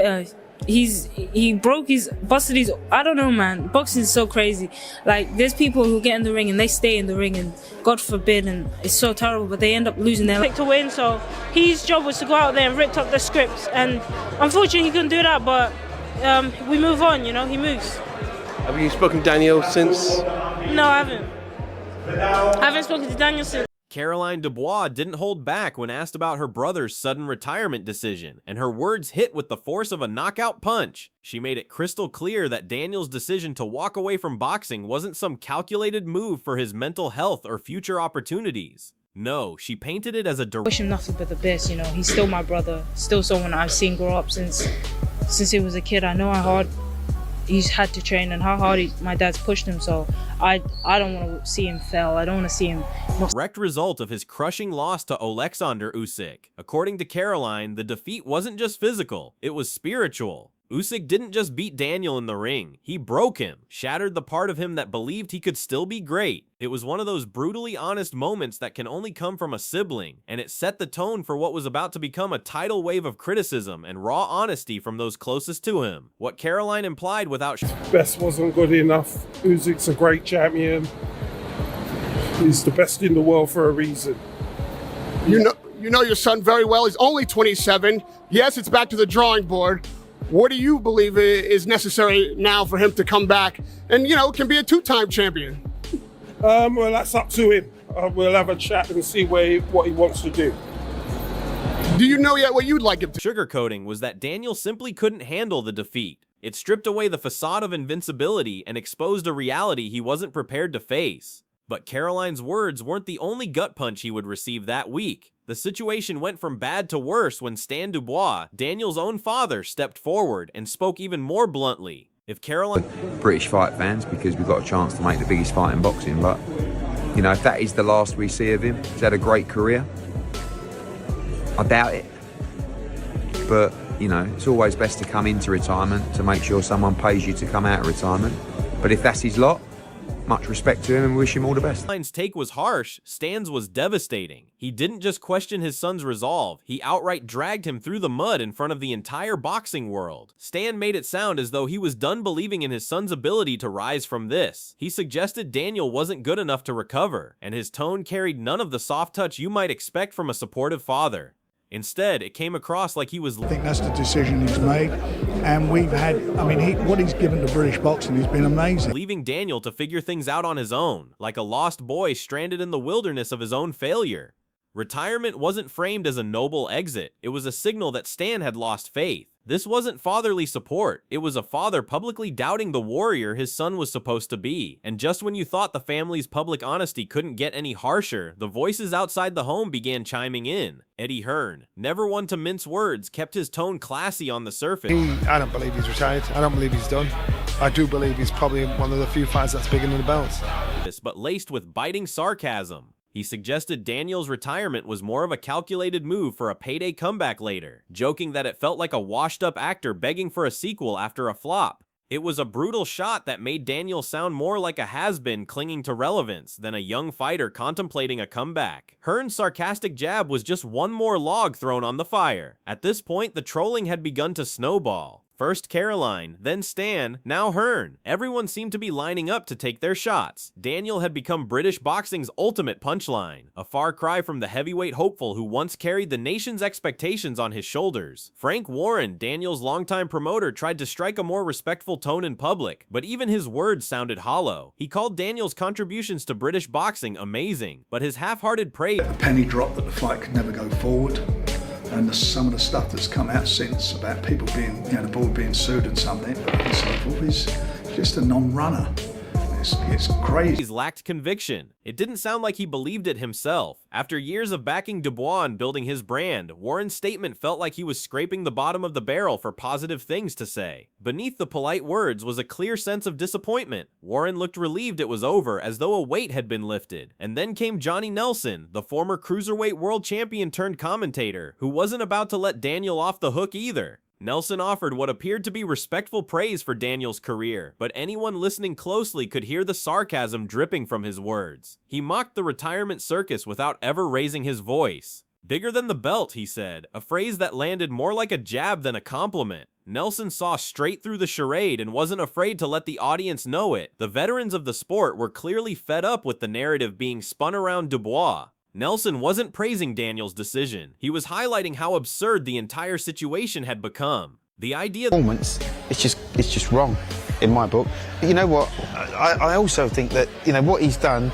Uh, busted his. I don't know, man. Boxing is so crazy. Like, there's people who get in the ring and they stay in the ring, and God forbid, and it's so terrible, but they end up losing their life to win. So his job was to go out there and rip up the scripts, and unfortunately he couldn't do that. But we move on, you know. He moves. Have you spoken to Daniel since? No, I haven't. I haven't spoken to Daniel since. Caroline Dubois didn't hold back when asked about her brother's sudden retirement decision, and her words hit with the force of a knockout punch. She made it crystal clear that Daniel's decision to walk away from boxing wasn't some calculated move for his mental health or future opportunities. No, she painted it as a wish him nothing but the best, you know. He's still my brother, still someone I've seen grow up since he was a kid. I know how hard he's had to train and how hard my dad's pushed him, so I don't want to see him fail. I don't want to see him. Direct result of his crushing loss to Alexander Usyk. According to Caroline, the defeat wasn't just physical, it was spiritual. Usyk didn't just beat Daniel in the ring, he broke him, shattered the part of him that believed he could still be great. It was one of those brutally honest moments that can only come from a sibling, and it set the tone for what was about to become a tidal wave of criticism and raw honesty from those closest to him. What Caroline implied without best wasn't good enough. Usyk's a great champion. He's the best in the world for a reason. You know your son very well. He's only 27. Yes, it's back to the drawing board. What do you believe is necessary now for him to come back and, you know, can be a two-time champion? Well, that's up to him. We'll have a chat and see what he wants to do. Do you know yet what you'd like him to? Sugarcoating was that Daniel simply couldn't handle the defeat. It stripped away the facade of invincibility and exposed a reality he wasn't prepared to face. But Caroline's words weren't the only gut punch he would receive that week. The situation went from bad to worse when Stan Dubois, Daniel's own father, stepped forward and spoke even more bluntly. If Caroline... British fight fans, because we've got a chance to make the biggest fight in boxing, but, you know, if that is the last we see of him, he's had a great career. I doubt it. But, you know, it's always best to come into retirement to make sure someone pays you to come out of retirement. But if that's his lot, much respect to him and wish him all the best. Caroline's take was harsh, Stan's was devastating. He didn't just question his son's resolve, he outright dragged him through the mud in front of the entire boxing world. Stan made it sound as though he was done believing in his son's ability to rise from this. He suggested Daniel wasn't good enough to recover, and his tone carried none of the soft touch you might expect from a supportive father. Instead, it came across like he was... I think that's the decision he's made, and we've had, I mean, what he's given to British boxing has been amazing. Leaving Daniel to figure things out on his own, like a lost boy stranded in the wilderness of his own failure. Retirement wasn't framed as a noble exit, it was a signal that Stan had lost faith. This wasn't fatherly support, it was a father publicly doubting the warrior his son was supposed to be. And just when you thought the family's public honesty couldn't get any harsher, the voices outside the home began chiming in. Eddie Hearn, never one to mince words, kept his tone classy on the surface. I don't believe he's retired, I don't believe he's done. I do believe he's probably one of the few fighters that's bigger than the belts. But laced with biting sarcasm. He suggested Daniel's retirement was more of a calculated move for a payday comeback later, joking that it felt like a washed-up actor begging for a sequel after a flop. It was a brutal shot that made Daniel sound more like a has-been clinging to relevance than a young fighter contemplating a comeback. Hearn's sarcastic jab was just one more log thrown on the fire. At this point, the trolling had begun to snowball. First Caroline, then Stan, now Hearn. Everyone seemed to be lining up to take their shots. Daniel had become British boxing's ultimate punchline, a far cry from the heavyweight hopeful who once carried the nation's expectations on his shoulders. Frank Warren, Daniel's longtime promoter, tried to strike a more respectful tone in public, but even his words sounded hollow. He called Daniel's contributions to British boxing amazing, but his half-hearted praise... The penny dropped that the fight could never go forward. And some of the stuff that's come out since about people being, you know, the board being sued and something and so forth is just a non-runner. It's crazy. He lacked conviction. It didn't sound like he believed it himself. After years of backing Dubois and building his brand, Warren's statement felt like he was scraping the bottom of the barrel for positive things to say. Beneath the polite words was a clear sense of disappointment. Warren looked relieved it was over, as though a weight had been lifted. And then came Johnny Nelson, the former cruiserweight world champion turned commentator, who wasn't about to let Daniel off the hook either. Nelson offered what appeared to be respectful praise for Daniel's career, but anyone listening closely could hear the sarcasm dripping from his words. He mocked the retirement circus without ever raising his voice. Bigger than the belt, he said, a phrase that landed more like a jab than a compliment. Nelson saw straight through the charade and wasn't afraid to let the audience know it. The veterans of the sport were clearly fed up with the narrative being spun around Dubois. Nelson wasn't praising Daniel's decision. He was highlighting how absurd the entire situation had become. The idea performance, it's just wrong in my book. But you know what? I also think that, you know, what he's done,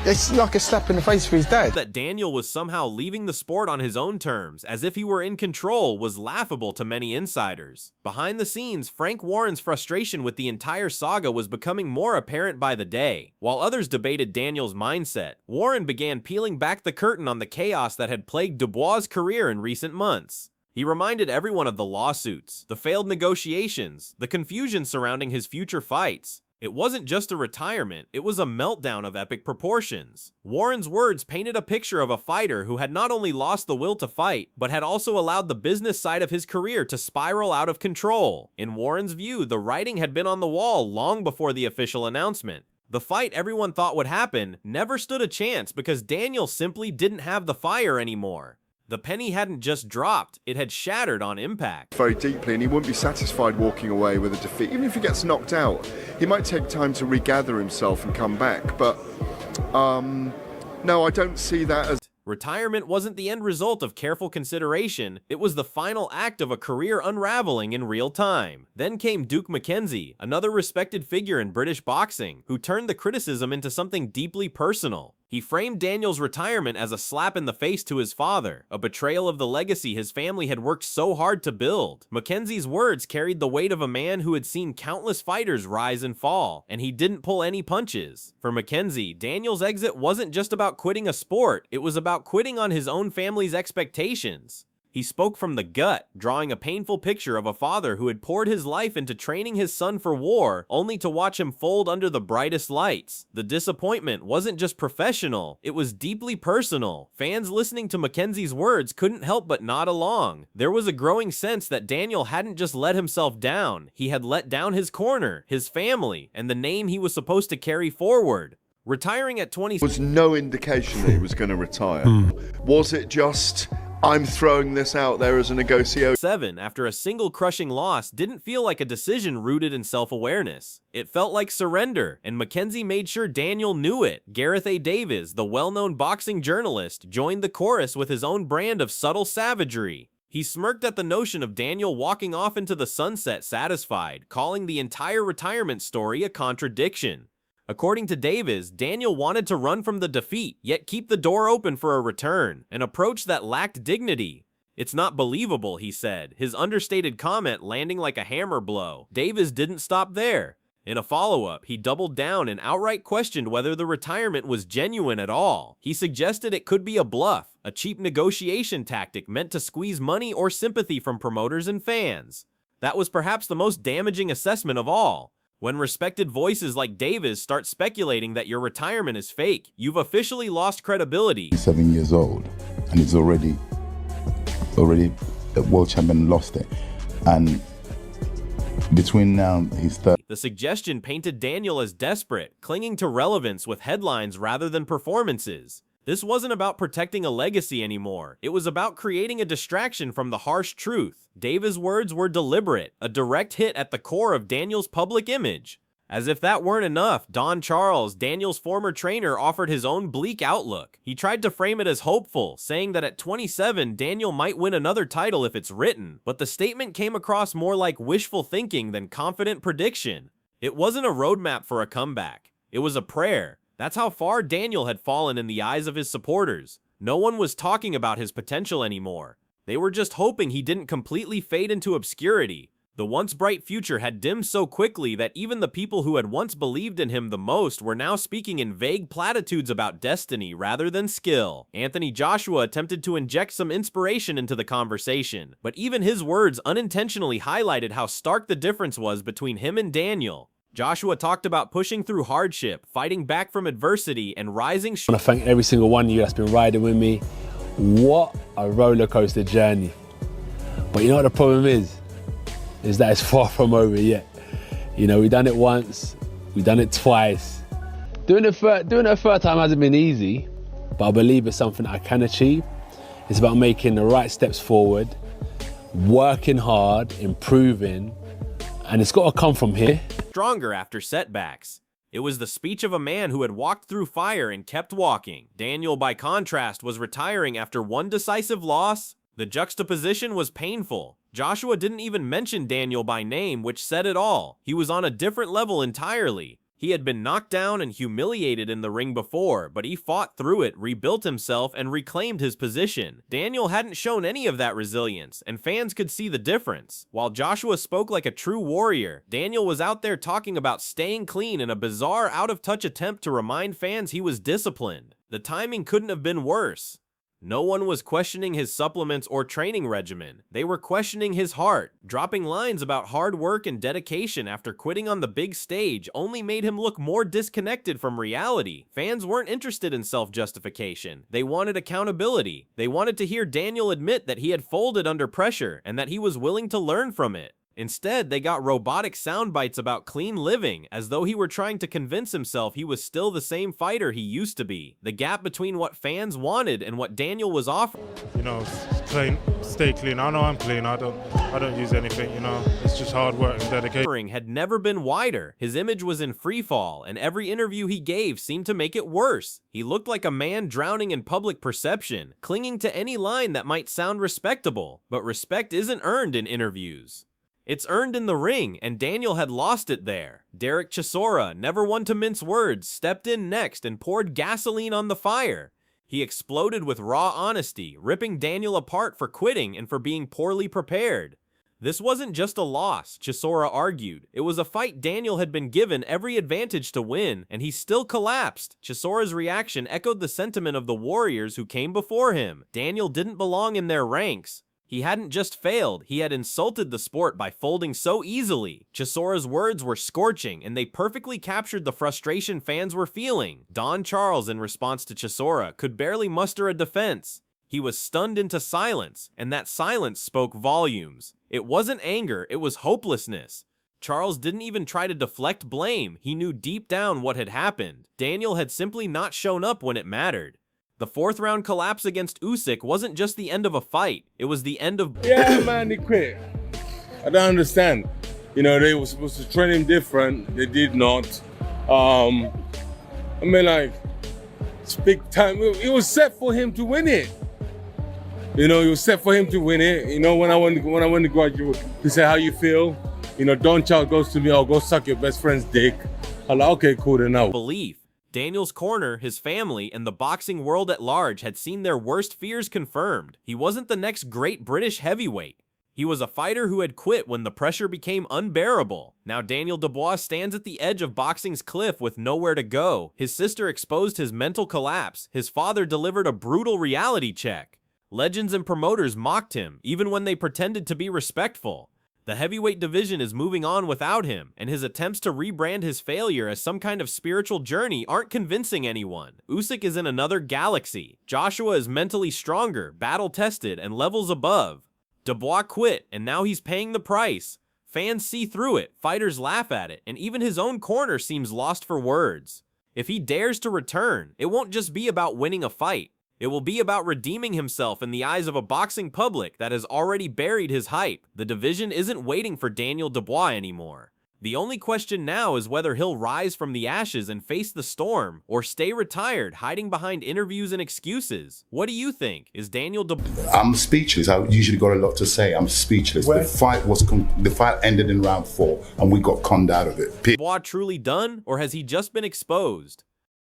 it's like a slap in the face for his dad. That Daniel was somehow leaving the sport on his own terms, as if he were in control, was laughable to many insiders. Behind the scenes, Frank Warren's frustration with the entire saga was becoming more apparent by the day. While others debated Daniel's mindset, Warren began peeling back the curtain on the chaos that had plagued Dubois' career in recent months. He reminded everyone of the lawsuits, the failed negotiations, the confusion surrounding his future fights. It wasn't just a retirement, it was a meltdown of epic proportions. Warren's words painted a picture of a fighter who had not only lost the will to fight, but had also allowed the business side of his career to spiral out of control. In Warren's view, the writing had been on the wall long before the official announcement. The fight everyone thought would happen never stood a chance because Daniel simply didn't have the fire anymore. The penny hadn't just dropped, it had shattered on impact. Very deeply, and he wouldn't be satisfied walking away with a defeat. Even if he gets knocked out, he might take time to regather himself and come back. But no, I don't see that as... Retirement wasn't the end result of careful consideration, it was the final act of a career unraveling in real time. Then came Duke McKenzie, another respected figure in British boxing, who turned the criticism into something deeply personal. He framed Daniel's retirement as a slap in the face to his father, a betrayal of the legacy his family had worked so hard to build. McKenzie's words carried the weight of a man who had seen countless fighters rise and fall, and he didn't pull any punches. For McKenzie, Daniel's exit wasn't just about quitting a sport, it was about quitting on his own family's expectations. He spoke from the gut, drawing a painful picture of a father who had poured his life into training his son for war, only to watch him fold under the brightest lights. The disappointment wasn't just professional, it was deeply personal. Fans listening to McKenzie's words couldn't help but nod along. There was a growing sense that Daniel hadn't just let himself down, he had let down his corner, his family, and the name he was supposed to carry forward. Retiring at 20 was no indication that he was going to retire. Was it just... I'm throwing this out there as a negotiation. 7 after a single crushing loss didn't feel like a decision rooted in self-awareness. It felt like surrender, and McKenzie made sure Daniel knew it. Gareth A. Davis, the well-known boxing journalist, joined the chorus with his own brand of subtle savagery. He smirked at the notion of Daniel walking off into the sunset satisfied, calling the entire retirement story a contradiction. According to Davis, Daniel wanted to run from the defeat, yet keep the door open for a return, an approach that lacked dignity. It's not believable, he said, his understated comment landing like a hammer blow. Davis didn't stop there. In a follow-up, he doubled down and outright questioned whether the retirement was genuine at all. He suggested it could be a bluff, a cheap negotiation tactic meant to squeeze money or sympathy from promoters and fans. That was perhaps the most damaging assessment of all. When respected voices like Davis start speculating that your retirement is fake, you've officially lost credibility. He's 7 years old, and he's already a world champion, lost it. And between now and he's 30. The suggestion painted Daniel as desperate, clinging to relevance with headlines rather than performances. This wasn't about protecting a legacy anymore. It was about creating a distraction from the harsh truth. Davis' words were deliberate, a direct hit at the core of Daniel's public image. As if that weren't enough, Don Charles, Daniel's former trainer, offered his own bleak outlook. He tried to frame it as hopeful, saying that at 27, Daniel might win another title if it's written, but the statement came across more like wishful thinking than confident prediction. It wasn't a roadmap for a comeback. It was a prayer. That's how far Daniel had fallen in the eyes of his supporters. No one was talking about his potential anymore. They were just hoping he didn't completely fade into obscurity. The once bright future had dimmed so quickly that even the people who had once believed in him the most were now speaking in vague platitudes about destiny rather than skill. Anthony Joshua attempted to inject some inspiration into the conversation, but even his words unintentionally highlighted how stark the difference was between him and Daniel. Joshua talked about pushing through hardship, fighting back from adversity, and rising. I want to thank every single one of you that's been riding with me. What a roller coaster journey. But you know what the problem is that it's far from over yet. You know, we've done it once, we've done it twice. Doing it a third time hasn't been easy, but I believe it's something I can achieve. It's about making the right steps forward, working hard, improving, and it's got to come from here. Stronger after setbacks. It was the speech of a man who had walked through fire and kept walking. Daniel, by contrast, was retiring after one decisive loss. The juxtaposition was painful. Joshua didn't even mention Daniel by name, which said it all. He was on a different level entirely. He had been knocked down and humiliated in the ring before, but he fought through it, rebuilt himself, and reclaimed his position. Daniel hadn't shown any of that resilience, and fans could see the difference. While Joshua spoke like a true warrior, Daniel was out there talking about staying clean in a bizarre, out-of-touch attempt to remind fans he was disciplined. The timing couldn't have been worse. No one was questioning his supplements or training regimen. They were questioning his heart. Dropping lines about hard work and dedication after quitting on the big stage only made him look more disconnected from reality. Fans weren't interested in self-justification. They wanted accountability. They wanted to hear Daniel admit that he had folded under pressure and that he was willing to learn from it. Instead, they got robotic sound bites about clean living, as though he were trying to convince himself he was still the same fighter he used to be. The gap between what fans wanted and what Daniel was offering. You know, clean, stay clean. I know I'm clean. I don't use anything, you know. It's just hard work and dedication. Had never been wider. His image was in free fall, and every interview he gave seemed to make it worse. He looked like a man drowning in public perception, clinging to any line that might sound respectable. But respect isn't earned in interviews. It's earned in the ring, and Daniel had lost it there. Derek Chisora, never one to mince words, stepped in next and poured gasoline on the fire. He exploded with raw honesty, ripping Daniel apart for quitting and for being poorly prepared. This wasn't just a loss, Chisora argued. It was a fight Daniel had been given every advantage to win, and he still collapsed. Chisora's reaction echoed the sentiment of the warriors who came before him. Daniel didn't belong in their ranks. He hadn't just failed, he had insulted the sport by folding so easily. Chisora's words were scorching, and they perfectly captured the frustration fans were feeling. Don Charles, in response to Chisora, could barely muster a defense. He was stunned into silence, and that silence spoke volumes. It wasn't anger, it was hopelessness. Charles didn't even try to deflect blame. He knew deep down what had happened. Daniel had simply not shown up when it mattered. The fourth round collapse against Usyk wasn't just the end of a fight, it was the end of— Yeah, man, they quit. I don't understand. You know, they were supposed to train him different, they did not. I mean, like, it's big time. It was set for him to win it. You know, it was set for him to win it. You know, when I went to graduate, he said, how you feel? You know, Don Charles goes to me, oh, go suck your best friend's dick. I'm like, okay, cool, then now. Belief. Daniel's corner, his family, and the boxing world at large had seen their worst fears confirmed. He wasn't the next great British heavyweight. He was a fighter who had quit when the pressure became unbearable. Now Daniel Dubois stands at the edge of boxing's cliff with nowhere to go. His sister exposed his mental collapse. His father delivered a brutal reality check. Legends and promoters mocked him, even when they pretended to be respectful. The heavyweight division is moving on without him, and his attempts to rebrand his failure as some kind of spiritual journey aren't convincing anyone. Usyk is in another galaxy. Joshua is mentally stronger, battle-tested, and levels above. Dubois quit, and now he's paying the price. Fans see through it, fighters laugh at it, and even his own corner seems lost for words. If he dares to return, it won't just be about winning a fight. It will be about redeeming himself in the eyes of a boxing public that has already buried his hype. The division isn't waiting for Daniel Dubois anymore. The only question now is whether he'll rise from the ashes and face the storm, or stay retired, hiding behind interviews and excuses. What do you think? Is Daniel Dubois— I'm speechless. I usually got a lot to say. I'm speechless. The fight ended in round 4, and we got conned out of it. Dubois truly done, or has he just been exposed?